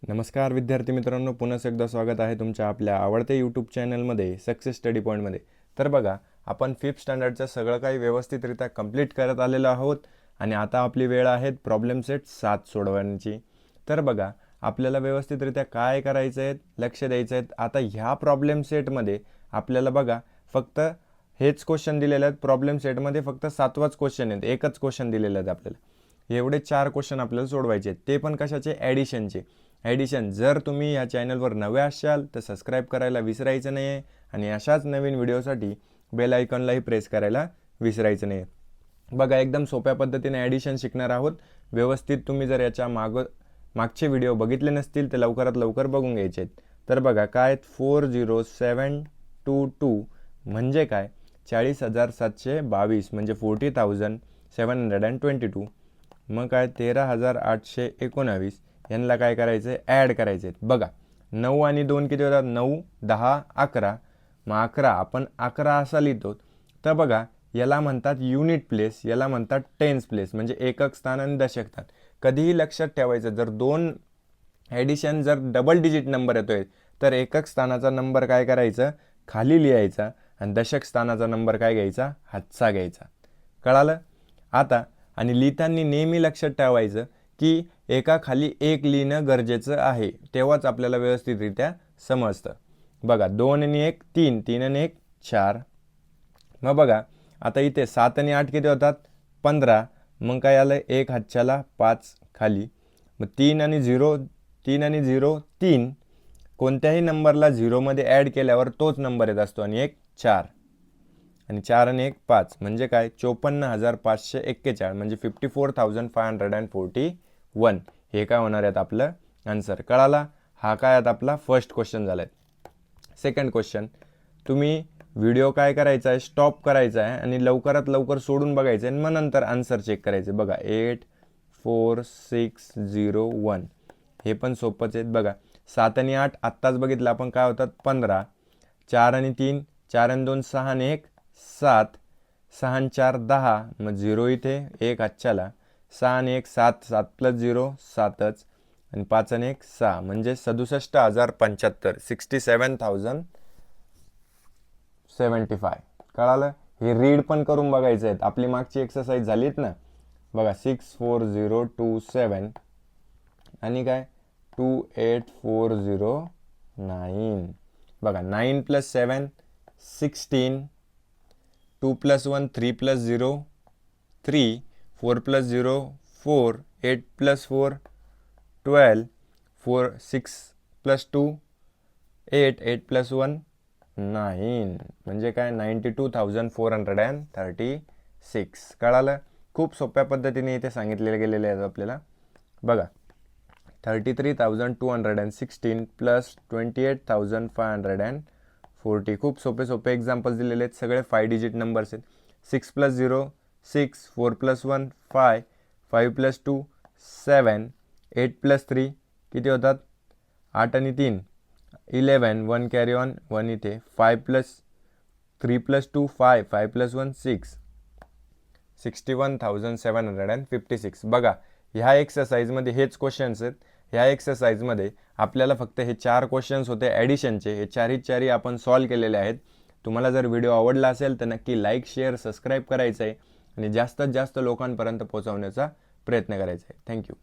नमस्कार विद्यार्थी मित्रांनो, पुन्हा एकदा स्वागत आहे तुमच्या आपल्या आवडत्या यूट्यूब चॅनलमध्ये सक्सेस स्टडी पॉईंटमध्ये. तर बघा, आपण 5th स्टँडर्डचं सगळं काही व्यवस्थितरित्या कंप्लीट करत आलेलो आहोत आणि आता आपली वेळ आहे प्रॉब्लेम सेट 7 सोडवण्याची. तर बघा, आपल्याला व्यवस्थितरित्या काय करायचं आहे, लक्ष द्यायचं आहे. आता ह्या प्रॉब्लेम सेटमध्ये आपल्याला बघा फक्त हेच क्वेश्चन दिलेले आहेत. प्रॉब्लेम सेटमध्ये फक्त 7वाच क्वेश्चन आहेत, एकच क्वेश्चन दिलेले आहेत आपल्याला. एवढे 4 क्वेश्चन आपल्याला सोडवायचे आहेत, ते पण कशाचे, ॲडिशनचे. जर तुम्ही या चॅनलवर नवे असाल तर सबस्क्राईब करायला विसरायचं नाही आहे आणि अशाच नवीन व्हिडिओसाठी बेल आयकॉनलाही प्रेस करायला विसरायचं नाही. बघा, एकदम सोप्या पद्धतीने ॲडिशन शिकणार आहोत. व्यवस्थित तुम्ही जर याच्या मागचे व्हिडिओ बघितले नसतील तर लवकरात लवकर बघून घ्यायचे आहेत. तर बघा काय, 40722 म्हणजे काय, 40,722 म्हणजे 40,722. मग काय, 13,819 यांना काय करायचं आहे, ॲड करायचे आहेत. बघा, 9 आणि 2 किती होतात, 9, 10, 11. मग 11 आपण 11 असा लिहितो. तर बघा, याला म्हणतात युनिट प्लेस, याला म्हणतात टेन्स प्लेस, म्हणजे एकक स्थान आणि दशक स्थान. कधीही लक्षात ठेवायचं, जर दोन ॲडिशन जर डबल डिजिट नंबर येतोय तर एकक स्थानाचा नंबर काय करायचं, खाली लिहायचा आणि दशक स्थानाचा नंबर काय घ्यायचा, हातचा घ्यायचा. कळालं आता? आणि लिहिताना नेहमी लक्षात ठेवायचं की एका खाली एक लिहिणं गरजेचं आहे, तेव्हाच आपल्याला व्यवस्थितरित्या समजतं. बघा, 2 आणि 1 3, 3 आणि 1 4. मग बघा, आता इथे 7 आणि 8 किती होतात, 15. मग काय आलं, एक हातच्याला 5 खाली. मग 3 आणि 0 3. कोणत्याही नंबरला 0मध्ये ॲड केल्यावर तोच नंबर येत असतो आणि 1 4 आणि 4 आणि 1 5 म्हणजे काय, 54,541 म्हणजे 54,541. हे काय होणार आहेत आपलं आन्सर. कळाला? हा काय आहेत आपला फर्स्ट क्वेश्चन झाला आहे. सेकंड क्वेश्चन, तुम्ही व्हिडिओ काय करायचा आहे, स्टॉप करायचा आहे आणि लवकरात लवकर सोडून बघायचं आहे आणि मग नंतर आन्सर चेक करायचे. बघा, 8 4 6 0 1 हे पण सोपंच आहेत. बघा, 7 आणि 8 आत्ताच बघितलं आपण काय होतात, 15. 4 आणि 3 4 आणि 2 6 आणि 1 7. 6 आणि 4 10. मग 0 इथे, एक हातच्याला. 6 आणि 1 7, 7 प्लस 0 7च आणि 5 आणि 1 6 म्हणजे 67,075 67,075. कळालं? हे रीड पण करून बघायचं आहे. आपली मागची एक्सरसाइज झालीत ना. बघा, 640279 आणि काय 28409. बघा, 9 + 7 16. 2 + 1 3 + 0 3. 4 + 0 4. 8 + 4 12. 6 + 2 8. 8 + 1 9 म्हणजे काय, 92,436. कळालं? खूप सोप्या पद्धतीने इथे सांगितलेले गेलेले आहेत आपल्याला. बघा, 33,216 + 28,540. खूप सोपे एक्झाम्पल्स दिलेले आहेत. सगळे 5 डिजिट नंबर्स आहेत. 6 + 0 6. 4 + 1 5. 5 + 2 7. 8 + 3 किती होतात, 8 आणि 3 11. 1 कॅरी ऑन 1 इथे. 3 + 2 5. 5 + 1 6. 61,756. बघा, ह्या एक्सरसाइजमध्ये हेच क्वेश्चन्स आहेत. ह्या एक्सरसाइजमध्ये आपल्याला फक्त हे 4 क्वेश्चन्स होते ॲडिशनचे. हे चारही आपण सॉल्व केलेले आहेत. तुम्हाला जर व्हिडिओ आवडला असेल तर नक्की लाईक शेअर सबस्क्राईब करायचं आहे आणि जास्तीत जास्त लोकांपर्यंत पोहोचवण्याचा प्रयत्न करायचा आहे. थँक्यू.